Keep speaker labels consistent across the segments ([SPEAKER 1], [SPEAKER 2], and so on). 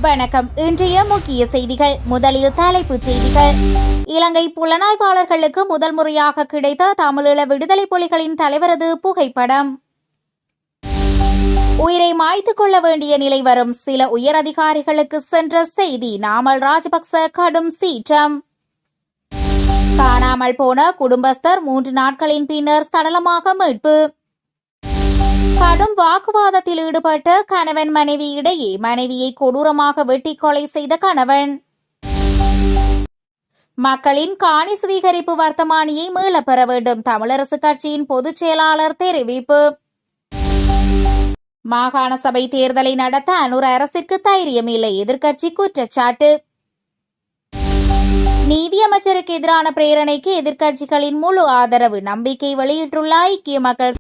[SPEAKER 1] வணக்கம். இன்றைய முக்கிய செய்திகள். முதலில் தலைப்புச் செய்திகள். இலங்கை புலனாய்வாளர்களுக்கு முதல் முறையாக கிடைத்த தமிழீழ விடுதலை புலிகளின் தலைவரது புகைப்படம். உயிரை மாய்த்துக் கொள்ள வேண்டிய நிலை வரும் சில உயர் அதிகாரிகளுக்கு சென்ற செய்தி. நாமல் ராஜபக்ச கடும் சீற்றம். காணாமல் போன குடும்பஸ்தர் 3 நாட்களின் பின்னர் சடலமாக மீட்பு. கடும் வாக்குவாதத்தில் ஈடுபட்ட கணவன் மனைவி இடையே மனைவியை கொடூரமாக வெட்டி கொலை செய்த கணவன். மக்களின் காணி சுவீகரிப்பு வர்த்தமானியை மீளப் பெற வேண்டும். தமிழரசு கட்சியின் பொதுச் செயலாளர் தெரிவிப்பு. மாகாண சபை தேர்தலை நடத்த அனுர அரசிற்கு தைரியம் இல்லை, எதிர்க்கட்சி குற்றச்சாட்டு. நீதியமைச்சருக்கு எதிரான பிரேரணைக்கு எதிர்க்கட்சிகளின் முழு ஆதரவு, நம்பிக்கை வெளியிட்டுள்ள ஐக்கிய மக்கள்.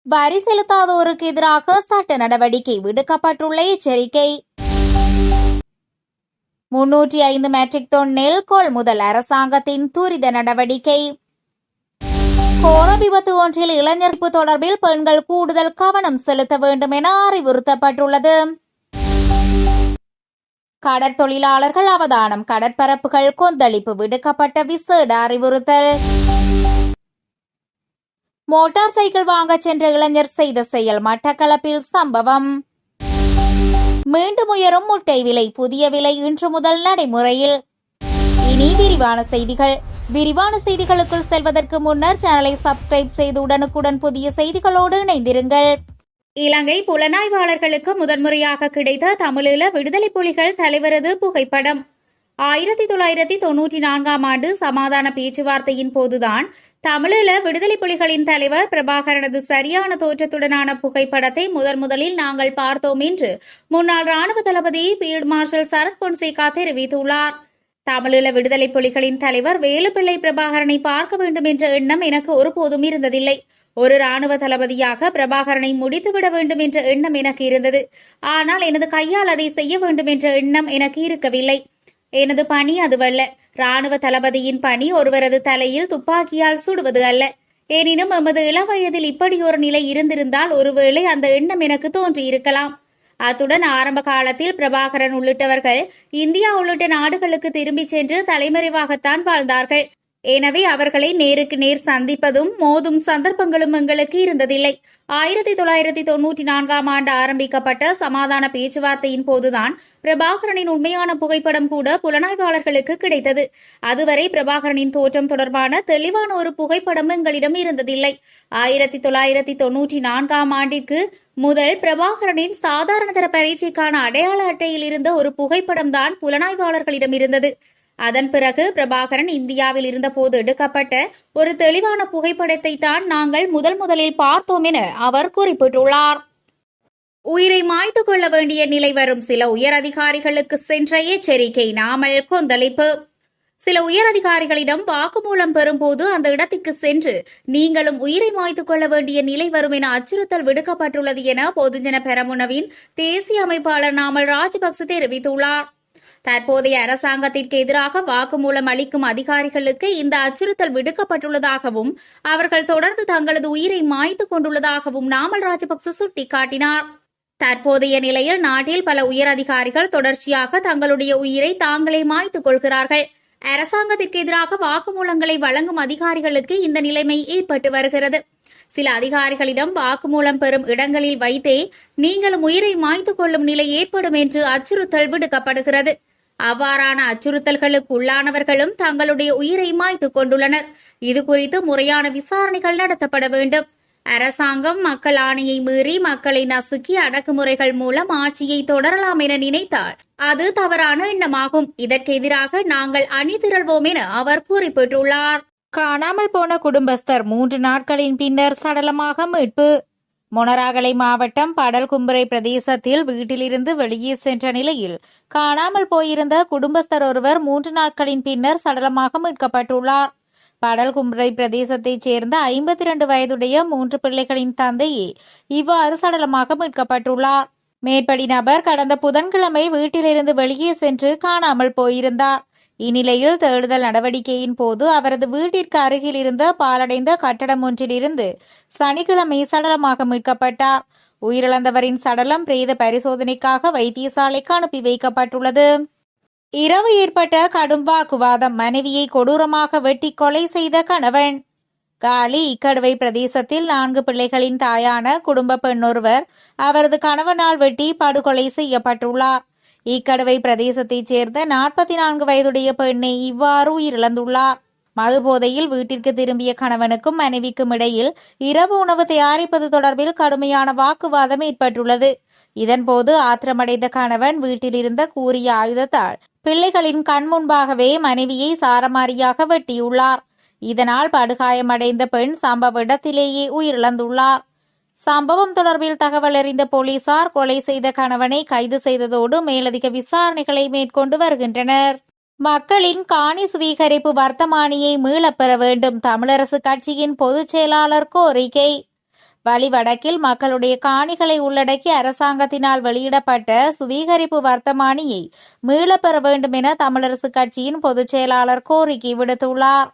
[SPEAKER 1] வரி செலுத்தாதோருக்கு எதிராக சட்ட நடவடிக்கை, விடுக்கப்பட்டுள்ள எச்சரிக்கை. 305 மெட்ரிக் டன் நெல் கொள்முதல், அரசாங்கத்தின் துரித நடவடிக்கை. கோர விபத்து ஒன்றில் இளைஞர் தொடர்பில் பெண்கள் கூடுதல் கவனம் செலுத்த வேண்டும் என அறிவுறுத்தப்பட்டுள்ளது. கடற்தொழிலாளர்கள் அவதானம், கடற்பரப்புகள் கொந்தளிப்பு, விடுக்கப்பட்ட விசேட அறிவுறுத்தல். மோட்டார் சைக்கிள் வாங்க சென்ற இளைஞர் செய்த செயல், மட்டக்களப்பில் சம்பவம். மீண்டும் உயரும் முட்டை விலை, புதிய விலை இன்று முதல் நடைமுறையில். இனி விரிவான செய்திகள். விரிவான செய்திகளுக்குள் செல்வதற்கு முன்னர் சேனலை சப்ஸ்கிரைப் செய்து உடனுக்குடன் புதிய செய்திகளோடு இணைந்திருங்கள். இலங்கை புலனாய்வாளர்களுக்கு முதன்முறையாக கிடைத்த தமிழீழ விடுதலை புலிகள் தலைவரது புகைப்படம். 1994 ஆண்டு சமாதான பேச்சுவார்த்தையின் போதுதான் தமிழீழ விடுதலை புலிகளின் தலைவர் பிரபாகரனது சரியான தோற்றத்துடனான புகைப்படத்தை முதலில் நாங்கள் பார்த்தோம் என்று முன்னாள் ராணுவ தளபதி பீல்ட் மார்ஷல் சரத் பொன்சேகா தெரிவித்துள்ளார். தமிழீழ விடுதலை புலிகளின் தலைவர் வேலுப்பிள்ளை பிரபாகரனை பார்க்க வேண்டும் என்ற எண்ணம் எனக்கு ஒருபோதும் இருந்ததில்லை. ஒரு ராணுவ தளபதியாக பிரபாகரனை முடித்துவிட வேண்டும் என்ற எண்ணம் எனக்கு இருந்தது. ஆனால் எனது கையால் அதை செய்ய வேண்டும் என்ற எண்ணம் எனக்கு இருக்கவில்லை. எனது பணி அதுவல்ல. ராணுவ தளபதியின் பணி ஒருவரது தலையில் துப்பாக்கியால் சுடுவது அல்ல. எனினும் எமது இளவயதில் இப்படியொரு நிலை இருந்திருந்தால் ஒருவேளை அந்த எண்ணம் எனக்கு தோன்றியிருக்கலாம். அத்துடன் ஆரம்ப காலத்தில் பிரபாகரன் உள்ளிட்டவர்கள் இந்தியா உள்ளிட்ட நாடுகளுக்கு திரும்பிச் சென்று தலைமறைவாகத்தான் வாழ்ந்தார்கள். எனவே அவர்களை நேருக்கு நேர் சந்திப்பதும் மோதும் சந்தர்ப்பங்களும் எங்களுக்கு இருந்ததில்லை. 1994 ஆண்டு ஆரம்பிக்கப்பட்ட சமாதான பேச்சுவார்த்தையின் போதுதான் பிரபாகரனின் உண்மையான புகைப்படம் கூட புலனாய்வாளர்களுக்கு கிடைத்தது. அதுவரை பிரபாகரனின் தோற்றம் தொடர்பான தெளிவான ஒரு புகைப்படம் எங்களிடம் இருந்ததில்லை. 1994 ஆண்டிற்கு முதல் பிரபாகரனின் சாதாரண தர பரீட்சைக்கான அடையாள அட்டையில் இருந்த ஒரு புகைப்படம் தான் புலனாய்வாளர்களிடம் இருந்தது. அதன் பிறகு பிரபாகரன் இந்தியாவில் இருந்தபோது எடுக்கப்பட்ட ஒரு தெளிவான புகைப்படத்தை தான் நாங்கள் முதலில் பார்த்தோம் என அவர் குறிப்பிட்டுள்ளார். உயிரை மாய்த்துக் கொள்ள வேண்டிய நிலை வரும் சில உயர் அதிகாரிகளுக்கு சென்ற எச்சரிக்கை. நாமல் கொந்தளிப்பு. சில உயர் அதிகாரிகளிடம் வாக்குமூலம் பெறும்போது அந்த இடத்திற்கு சென்று நீங்களும் உயிரை மாய்த்துக் கொள்ள வேண்டிய நிலை வரும் என அச்சுறுத்தல் விடுக்கப்பட்டுள்ளது என பொதுஜன பெரமுனவின் தேசிய அமைப்பாளர் நாமல் ராஜபக்ச தெரிவித்துள்ளார். தற்போதைய அரசாங்கத்திற்கு எதிராக வாக்குமூலம் அளிக்கும் அதிகாரிகளுக்கு இந்த அச்சுறுத்தல் விடுக்கப்பட்டுள்ளதாகவும் அவர்கள் தொடர்ந்து தங்களது உயிரை மாய்த்துக் கொண்டுள்ளதாகவும் நாமல் ராஜபக்ச சுட்டிக்காட்டினார். தற்போதைய நிலையில் நாட்டில் பல உயர் அதிகாரிகள் தொடர்ச்சியாக தங்களுடைய உயிரை தாங்களே மாய்த்துக் கொள்கிறார்கள். அரசாங்கத்திற்கு எதிராக வாக்குமூலங்களை வழங்கும் அதிகாரிகளுக்கு இந்த நிலைமை ஏற்பட்டு வருகிறது. சில அதிகாரிகளிடம் வாக்குமூலம் பெறும் இடங்களில் வைத்தே நீங்களும் உயிரை மாய்த்துக் கொள்ளும் நிலை ஏற்படும் என்று அச்சுறுத்தல் விடுக்கப்படுகிறது. அவ்வாறான அச்சுறுத்தல்களுக்கு உள்ளானவர்களும் தங்களுடைய உயிரை மாய்த்துக் கொண்டுள்ளனர். இதுகுறித்து முறையான விசாரணைகள் நடத்தப்பட வேண்டும். அரசாங்கம் மக்கள் ஆணையை மீறி மக்களை நசுக்கி அடக்குமுறைகள் மூலம் ஆட்சியை தொடரலாம் என நினைத்தால் அது தவறான எண்ணமாகும். இதற்கு எதிராக நாங்கள் அணிதிரள்வோம் என அவர் குறிப்பிட்டுள்ளார். காணாமல் போன குடும்பஸ்தர் 3 நாட்களின் பின்னர் சடலமாக மீட்பு. மொனராகலை மாவட்டம் படல்கும்பரை பிரதேசத்தில் வீட்டிலிருந்து வெளியே சென்ற நிலையில் காணாமல் போயிருந்த குடும்பஸ்தர் ஒருவர் 3 நாட்களின் பின்னர் சடலமாக மீட்கப்பட்டுள்ளார். படல்கும்பரை பிரதேசத்தைச் சேர்ந்த 52 வயதுடைய 3 பிள்ளைகளின் தந்தையே இவ்வாறு சடலமாக மீட்கப்பட்டுள்ளார். மேற்படி நபர் கடந்த புதன்கிழமை வீட்டிலிருந்து வெளியே சென்று காணாமல் போயிருந்தார். இந்நிலையில் தேடுதல் நடவடிக்கையின் போது அவரது வீட்டிற்கு அருகில் இருந்த பாலடைந்த கட்டடம் ஒன்றிலிருந்து சனிக்கிழமை சடலமாக மீட்கப்பட்டார். உயிரிழந்தவரின் சடலம் பிரேத பரிசோதனைக்காக வைத்தியசாலைக்கு அனுப்பி வைக்கப்பட்டுள்ளது. இரவு ஏற்பட்ட கடும் வாக்குவாதம். மனைவியை கொடூரமாக வெட்டி கொலை செய்த கணவன். காலி இக்கடுவை பிரதேசத்தில் 4 பிள்ளைகளின் தாயான குடும்ப பெண்ணொருவர் அவரது கணவனால் வெட்டி படுகொலை செய்யப்பட்டுள்ளார். இக்கடுவை பிரதேசத்தைச் சேர்ந்த 44 வயதுடைய பெண்ணை இவ்வாறு உயிரிழந்துள்ளார். மதுபோதையில் வீட்டிற்கு திரும்பிய கணவனுக்கும் மனைவிக்கும் இடையில் இரவு உணவு தயாரிப்பது தொடர்பில் கடுமையான வாக்குவாதம் ஏற்பட்டுள்ளது. இதன்போது ஆத்திரமடைந்த கணவன் வீட்டில் இருந்த கூரிய ஆயுதத்தால் பிள்ளைகளின் கண் முன்பாகவே மனைவியை சாரமாரியாக வெட்டியுள்ளார். இதனால் படுகாயமடைந்த பெண் சம்பவ இடத்திலேயே உயிரிழந்துள்ளார். சம்பவம் தொடர்பில் தகவல் அறிந்த போலீசார் கொலை செய்த கணவனை கைது செய்ததோடு மேலதிக விசாரணைகளை மேற்கொண்டு வருகின்றனர். மக்களின் காணி சுவீகரிப்பு வர்த்தமானியை மீளப் பெற வேண்டும். தமிழரசு கட்சியின் பொதுச் செயலாளர் கோரிக்கை. வலிவடக்கில் மக்களுடைய காணிகளை உள்ளடக்கி அரசாங்கத்தினால் வெளியிடப்பட்ட சுவீகரிப்பு வர்த்தமானியை மீளப் பெற வேண்டும் என தமிழரசு கட்சியின் பொதுச் செயலாளர் கோரிக்கை விடுத்துள்ளார்.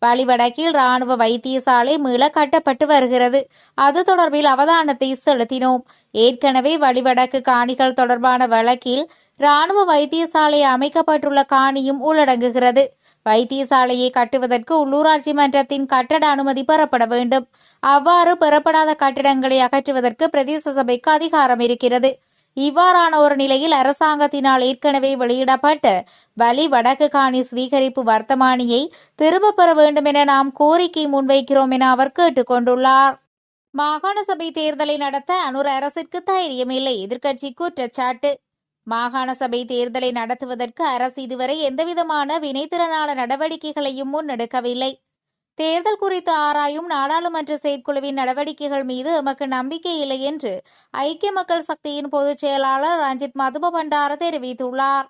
[SPEAKER 1] வலிவடக்கில் ராணுவ வைத்தியசாலை மீள கட்டப்பட்டு வருகிறது. அது தொடர்பில் அவதானத்தை செலுத்தினோம். ஏற்கனவே வலிவடக்கு காணிகள் தொடர்பான வழக்கில் ராணுவ வைத்தியசாலை அமைக்கப்பட்டுள்ள காணியும் உள்ளடங்குகிறது. வைத்தியசாலையை கட்டுவதற்கு உள்ளூராட்சி மன்றத்தின் கட்டட அனுமதி பெறப்பட வேண்டும். அவ்வாறு பெறப்படாத கட்டிடங்களை அகற்றுவதற்கு பிரதேச சபைக்கு அதிகாரம் இருக்கிறது. இவ்வாறான ஒரு நிலையில் அரசாங்கத்தினால் ஏற்கனவே வெளியிடப்பட்ட வலி வடக்கு காணி சுவீகரிப்பு வர்த்தமானியை திரும்பப் பெற வேண்டும் என நாம் கோரிக்கை முன்வைக்கிறோம் என அவர் கேட்டுக் கொண்டுள்ளார். மாகாண சபை தேர்தலை நடத்த அனுர அரசிற்கு தைரியமில்லை. எதிர்க்கட்சி குற்றச்சாட்டு. மாகாண சபை தேர்தலை நடத்துவதற்கு அரசு இதுவரை எந்தவிதமான வினைத்திறனான நடவடிக்கைகளையும் முன்னெடுக்கவில்லை. தேர்தல் குறித்து ஆராயும் நாடாளுமன்ற செயற்குழுவின் நடவடிக்கைகள் மீது எமக்கு நம்பிக்கை இல்லை என்று ஐக்கிய மக்கள் சக்தியின் பொதுச் செயலாளர் ரஞ்சித் மதுப பண்டார தெரிவித்துள்ளார்.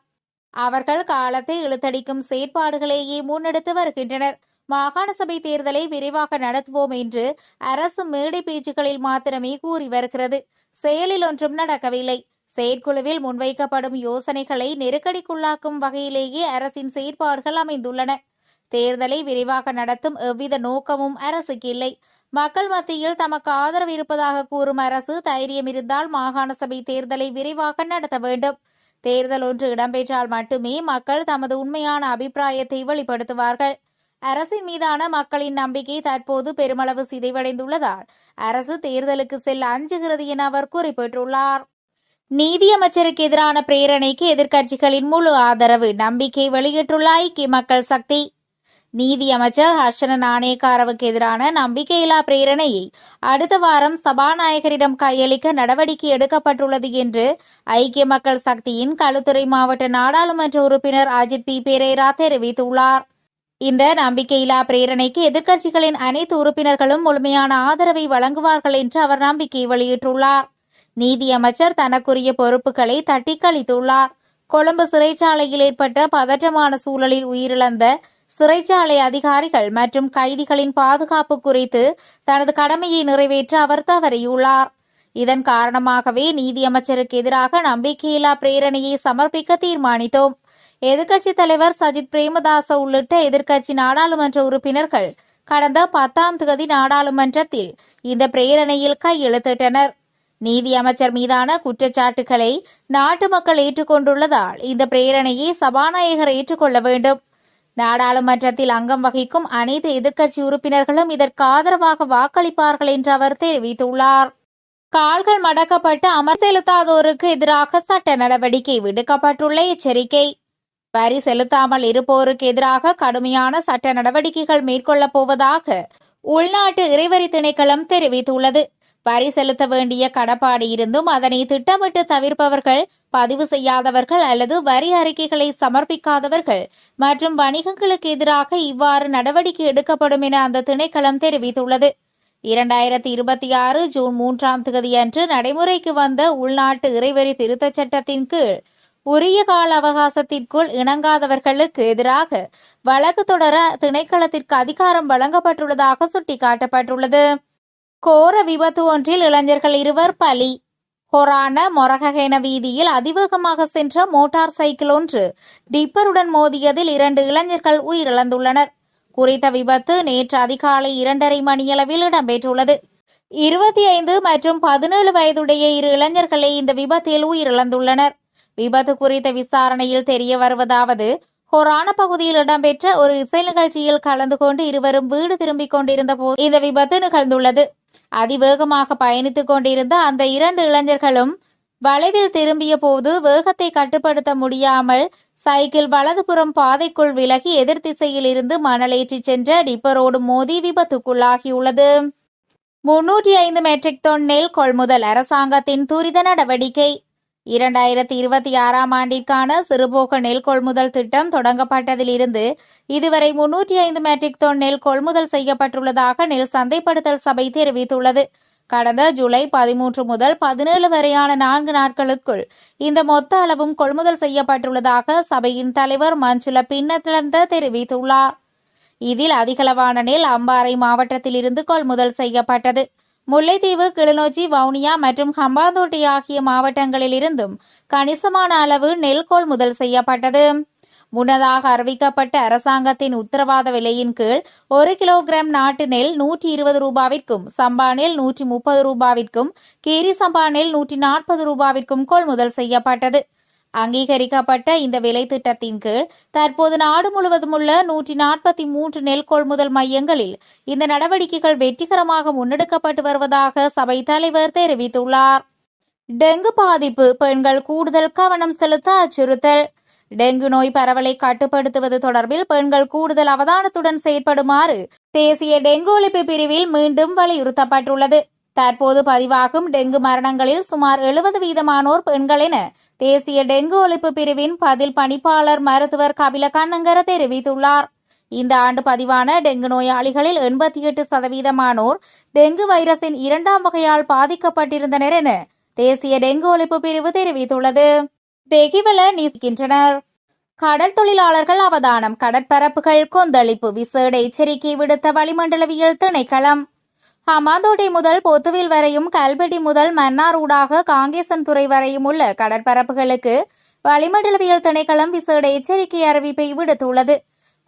[SPEAKER 1] அவர்கள் காலத்தை இழுத்தடிக்கும் செயற்பாடுகளையே முன்னெடுத்து வருகின்றனர். மாகாண சபை தேர்தலை விரைவாக நடத்துவோம் என்று அரசு மேடை பேச்சுக்களில் மாத்திரமே கூறி வருகிறது. செயலில் ஒன்றும் நடக்கவில்லை. செயற்குழுவில் முன்வைக்கப்படும் யோசனைகளை நெருக்கடிக்குள்ளாக்கும் வகையிலேயே அரசின் செயற்பாடுகள் அமைந்துள்ளன. தேர்தலை விரைவாக நடத்தும் எவ்வித நோக்கமும் அரசுக்கு இல்லை. மக்கள் மத்தியில் தமக்கு ஆதரவு இருப்பதாக கூறும் அரசு தைரியம் இருந்தால் மாகாண சபை தேர்தலை விரைவாக நடத்த வேண்டும். தேர்தல் ஒன்று இடம்பெற்றால் மட்டுமே மக்கள் தமது உண்மையான அபிப்பிராயத்தை வெளிப்படுத்துவார்கள். அரசின் மீதான மக்களின் நம்பிக்கை தற்போது பெருமளவு சிதைவடைந்துள்ளதால் அரசு தேர்தலுக்கு செல்ல அஞ்சுகிறது என அவர் குறிப்பிட்டுள்ளார். நீதியமைச்சருக்கு எதிரான பிரேரணைக்கு எதிர்க்கட்சிகளின் முழு ஆதரவு. நம்பிக்கை வெளியிட்டுள்ள ஐக்கிய மக்கள் சக்தி. நீதியமைச்சர் ஹர்ஷன நாணயக்காரவுக்கு எதிரான நம்பிக்கையில்லா பிரேரணையை அடுத்த வாரம் சபாநாயகரிடம் கையளிக்க நடவடிக்கை எடுக்கப்பட்டுள்ளது என்று ஐக்கிய மக்கள் சக்தியின் களுத்துறை மாவட்ட நாடாளுமன்ற உறுப்பினர் அஜித் பி பெரேரா தெரிவித்துள்ளார். இந்த நம்பிக்கையில்லா பிரேரணைக்கு எதிர்க்கட்சிகளின் அனைத்து உறுப்பினர்களும் முழுமையான ஆதரவை வழங்குவார்கள் என்று அவர் நம்பிக்கை வெளியிட்டுள்ளார். நீதியமைச்சர் தனக்குரிய பொறுப்புகளை தட்டி கழித்துள்ளார். கொழும்பு சிறைச்சாலையில் ஏற்பட்ட பதற்றமான சூழலில் உயிரிழந்த சிறைச்சாலை அதிகாரிகள் மற்றும் கைதிகளின் பாதுகாப்பு குறித்து தனது கடமையை நிறைவேற்ற அவர் தவறியுள்ளார். இதன் காரணமாகவே நீதியமைச்சருக்கு எதிராக நம்பிக்கையில்லா பிரேரணையை சமர்ப்பிக்க தீர்மானித்தோம். எதிர்க்கட்சித் தலைவர் சஜித் பிரேமதாச உள்ளிட்ட எதிர்க்கட்சி நாடாளுமன்ற உறுப்பினர்கள் கடந்த 10ஆம் தேதி நாடாளுமன்றத்தில் இந்த பிரேரணையில் கையெழுத்திட்டனர். நீதியமைச்சர் மீதான குற்றச்சாட்டுகளை நாட்டு மக்கள் ஏற்றுக்கொண்டுள்ளதால் இந்த பிரேரணையை சபாநாயகர் ஏற்றுக்கொள்ள வேண்டும். நாடாளுமன்றத்தில் அங்கம் வகிக்கும் அனைத்து எதிர்க்கட்சி உறுப்பினர்களும் இதற்கு ஆதரவாக வாக்களிப்பார்கள் என்று அவர் தெரிவித்துள்ளார். கால்கள் மடக்கப்பட்டு அமர் செலுத்தாதோருக்கு எதிராக சட்ட நடவடிக்கை. விடுக்கப்பட்டுள்ள எச்சரிக்கை. வரி செலுத்தாமல் இருப்போருக்கு எதிராக கடுமையான சட்ட நடவடிக்கைகள் மேற்கொள்ளப் போவதாக உள்நாட்டு இறைவரி திணைக்களம் தெரிவித்துள்ளது. வரி செலுத்த வேண்டிய கடப்பாடு இருந்தும் அதனை திட்டமிட்டு தவிர்ப்பவர்கள், பதிவு செய்யாதவர்கள் அல்லது வரி அறிக்கைகளை சமர்ப்பிக்காதவர்கள் மற்றும் வணிகங்களுக்கு எதிராக இவ்வாறு நடவடிக்கை எடுக்கப்படும் என அந்த திணைக்களம் தெரிவித்துள்ளது. 2026 ஜூன் 3ஆம் தேதியன்று நடைமுறைக்கு வந்த உள்நாட்டு இறைவரி திருத்தச் சட்டத்தின் கீழ் உரிய கால அவகாசத்திற்குள் இணங்காதவர்களுக்கு எதிராக வழக்கு தொடர திணைக்களத்திற்கு அதிகாரம் வழங்கப்பட்டுள்ளதாக சுட்டிக்காட்டப்பட்டுள்ளது. கோர விபத்து ஒன்றில் இளைஞர்கள் 2 பலி. ஹொரான மொரகஹென வீதியில் அதிவேகமாக சென்ற மோட்டார் சைக்கிள் ஒன்று டிப்பருடன் மோதியதில் 2 இளைஞர்கள் உயிரிழந்துள்ளனர். குறித்த விபத்து நேற்று அதிகாலை 2:30 மணியளவில் இடம்பெற்றுள்ளது. 25 மற்றும் 17 வயதுடைய இரு இளைஞர்களே இந்த விபத்தில் உயிரிழந்துள்ளனர். விபத்து குறித்த விசாரணையில் தெரிய வருவதாவது, ஹொரான பகுதியில் இடம்பெற்ற ஒரு இசை நிகழ்ச்சியில் கலந்து கொண்டு இருவரும் வீடு திரும்பிக் கொண்டிருந்த போது இந்த விபத்து நிகழ்ந்துள்ளது. அதிவேகமாக பயணித்துக் கொண்டிருந்த அந்த இரண்டு இளைஞர்களும் வளைவில் திரும்பிய போது வேகத்தை கட்டுப்படுத்த முடியாமல் சைக்கிள் வலதுபுறம் பாதைக்குள் விலகி எதிர் திசையில் இருந்து மணலேற்றிச் சென்ற டிப்பரோடு மோதி விபத்துக்குள்ளாகியுள்ளது. 305 மெட்ரிக் டன் நெல் கொள்முதல் அரசாங்கத்தின் துரித நடவடிக்கை. 2026ஆம் ஆண்டிற்கான சிறுபோக நெல் கொள்முதல் திட்டம் தொடங்கப்பட்டதிலிருந்து இதுவரை 305 மெட்ரிக் டன் நெல் கொள்முதல் செய்யப்பட்டுள்ளதாக நெல் சந்தைப்படுத்தல் சபை தெரிவித்துள்ளது. கடந்த ஜூலை 13 முதல் 17 வரையான 4 நாட்களுக்குள் இந்த மொத்த அளவும் கொள்முதல் செய்யப்பட்டுள்ளதாக சபையின் தலைவர் மஞ்சுள பின்னத்திலந்த தெரிவித்துள்ளார். இதில் அதிகளவான நெல் அம்பாறை மாவட்டத்திலிருந்து கொள்முதல் செய்யப்பட்டது. முல்லைத்தீவு, கிளிநொச்சி, வவுனியா மற்றும் ஹம்பாந்தோட்டை ஆகிய மாவட்டங்களில் இருந்தும் கணிசமான அளவு நெல் கொள்முதல் செய்யப்பட்டது. முன்னதாக அறிவிக்கப்பட்ட அரசாங்கத்தின் உத்தரவாத விலையின் கீழ் 1 கிலோகிராம் நாட்டு நெல் 120 ரூபாவிற்கும், சம்பா நெல் 130 ரூபாவிற்கும், கீரி சம்பா நெல் 140 ரூபாவிற்கும் கொள்முதல் செய்யப்பட்டது. அங்கீகரிக்கப்பட்ட இந்த விலை திட்டத்தின் கீழ் தற்போது நாடு முழுவதும் உள்ள 143 நெல் கொள்முதல் மையங்களில் இந்த நடவடிக்கைகள் வெற்றிகரமாக முன்னெடுக்கப்பட்டு வருவதாக சபை தலைவர் தெரிவித்துள்ளார். டெங்கு பாதிப்பு, பெண்கள் கூடுதல் கவனம் செலுத்த அச்சுறுத்தல். டெங்கு நோய் பரவலை கட்டுப்படுத்துவது தொடர்பில் பெண்கள் கூடுதல் அவதானத்துடன் செயற்படுமாறு தேசிய டெங்கு ஒழிப்பு பிரிவில் மீண்டும் வலியுறுத்தப்பட்டுள்ளது. தற்போது பதிவாகும் டெங்கு மரணங்களில் சுமார் 70% பெண்கள் என தேசிய டெங்கு ஒழிப்பு பிரிவின் பதில் பணிப்பாளர் மருத்துவர் கபில கண்ணங்கர தெரிவித்துள்ளார். இந்த ஆண்டு பதிவான டெங்கு நோயாளிகளில் 88% டெங்கு வைரஸின் 2ஆம் வகையால் பாதிக்கப்பட்டிருந்தனர் என தேசிய டெங்கு ஒழிப்பு பிரிவு தெரிவித்துள்ளது. தெகிவல நீக்கின்றனர். கடல் தொழிலாளர்கள் அவதானம், கடற்பரப்புகள் கொந்தளிப்பு, விசேட எச்சரிக்கை விடுத்த வளிமண்டலவியல் திணைக்களம். ஹம்பாந்தோட்டை முதல் பொத்துவில் வரையும், கல்பெட்டி முதல் மன்னார் ஊடாக காங்கேசன்துறை வரையும் உள்ள கடற்பரப்புகளுக்கு வளிமண்டலவியல் திணைக்களம் விசேட எச்சரிக்கை அறிவிப்பை விடுத்துள்ளது.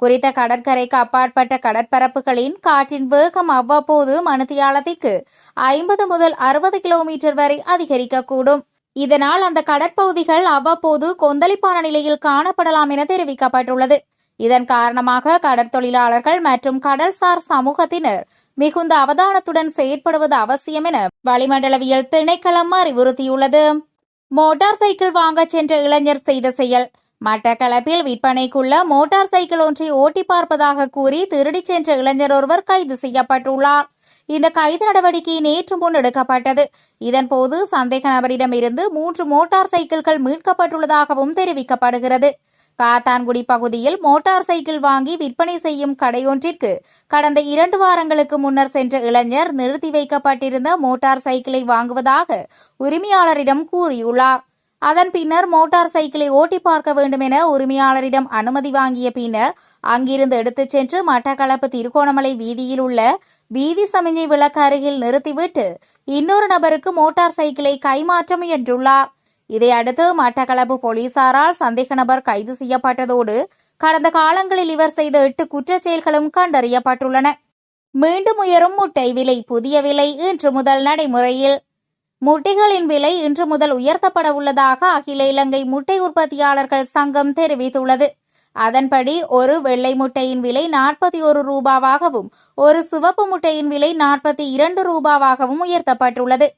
[SPEAKER 1] குறித்த கடற்கரைக்கு அப்பாற்பட்ட கடற்பரப்புகளின் காற்றின் வேகம் அவ்வப்போது மணித்தியாலத்திற்கு 50 முதல் 60 கிலோமீட்டர் வரை அதிகரிக்கக்கூடும். இதனால் அந்த கடற்பகுதிகள் அவ்வப்போது கொந்தளிப்பான நிலையில் காணப்படலாம் என தெரிவிக்கப்பட்டுள்ளது. இதன் காரணமாக கடற்தொழிலாளர்கள் மற்றும் கடல்சார் சமூகத்தினர் மிகுந்த அவதானத்துடன் செயற்படுவது அவசியம் என வளிமண்டலவியல் திணைக்களம் அறிவுறுத்தியுள்ளது. மோட்டார் சைக்கிள் வாங்கச் சென்ற இளைஞர் செய்த செயல். மட்டக்களப்பில் விற்பனைக்குள்ள மோட்டார் சைக்கிள் ஒன்றை ஓட்டி பார்ப்பதாக கூறி திருடிச் சென்ற இளைஞர் ஒருவர் கைது செய்யப்பட்டுள்ளார். இந்த கைது நடவடிக்கை நேற்று முன்னெடுக்கப்பட்டது. இதன்போது சந்தேக நபரிடமிருந்து 3 மோட்டார் சைக்கிள்கள் மீட்கப்பட்டுள்ளதாகவும் தெரிவிக்கப்படுகிறது. காத்தான்குடி பகுதியில் மோட்டார் சைக்கிள் வாங்கி விற்பனை செய்யும் கடையொன்றிற்கு கடந்த 2 வாரங்களுக்கு முன்னர் சென்ற இளைஞர் நிறுத்தி வைக்கப்பட்டிருந்த மோட்டார் சைக்கிளை வாங்குவதாக உரிமையாளரிடம் கூறியுள்ளார். அதன் பின்னர் மோட்டார் சைக்கிளை ஓட்டி பார்க்க வேண்டும் என உரிமையாளரிடம் அனுமதி வாங்கிய பின்னர் அங்கிருந்து எடுத்துச் சென்று மட்டக்களப்பு திருகோணமலை வீதியில் உள்ள வீதி சமிஞ்சை விளக்கு அருகில் நிறுத்திவிட்டு இன்னொரு நபருக்கு மோட்டார் சைக்கிளை கைமாற்ற முயன்றுள்ளார். இதையடுத்து மட்டக்களப்பு போலீசாரால் சந்தேக நபர் கைது செய்யப்பட்டதோடு கடந்த காலங்களில் இவர் செய்த 8 குற்றச் செயல்களும் கண்டறியப்பட்டுள்ளன. மீண்டும் உயரும் முட்டை விலை, புதிய விலை இன்று முதல் நடைமுறையில். முட்டைகளின் விலை இன்று முதல் உயர்த்தப்பட உள்ளதாக அகில இலங்கை முட்டை உற்பத்தியாளர்கள் சங்கம் தெரிவித்துள்ளது. அதன்படி ஒரு வெள்ளை முட்டையின் விலை 41 ரூபாவாகவும் ஒரு சிவப்பு முட்டையின் விலை 42 ரூபாவாகவும் உயர்த்தப்பட்டுள்ளது.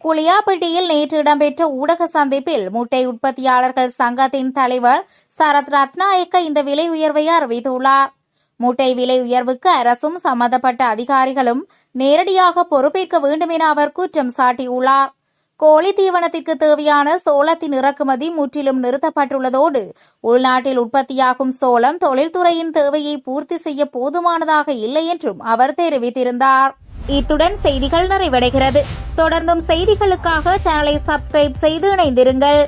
[SPEAKER 1] குளியாப்பட்டியில் நேற்று இடம்பெற்ற ஊடக சந்திப்பில் முட்டை உற்பத்தியாளர்கள் சங்கத்தின் தலைவர் சரத் ரத்நாயக்க இந்த விலை உயர்வை அறிவித்துள்ளார். முட்டை விலை உயர்வுக்கு அரசும் சம்பந்தப்பட்ட அதிகாரிகளும் நேரடியாக பொறுப்பேற்க வேண்டும் என அவர் குற்றம் சாட்டியுள்ளார். கோழி தீவனத்திற்கு தேவையான சோளத்தின் இறக்குமதி முற்றிலும் நிறுத்தப்பட்டுள்ளதோடு உள்நாட்டில் உற்பத்தியாகும் சோளம் தொழில்துறையின் தேவையை பூர்த்தி செய்ய போதுமானதாக இல்லை என்றும் அவர் தெரிவித்திருந்தார். இத்துடன் செய்திகள் நிறைவடைகிறது. தொடர்ந்தும் செய்திகளுக்காக சேனலை சப்ஸ்கிரைப் செய்து இணைந்திருங்கள்.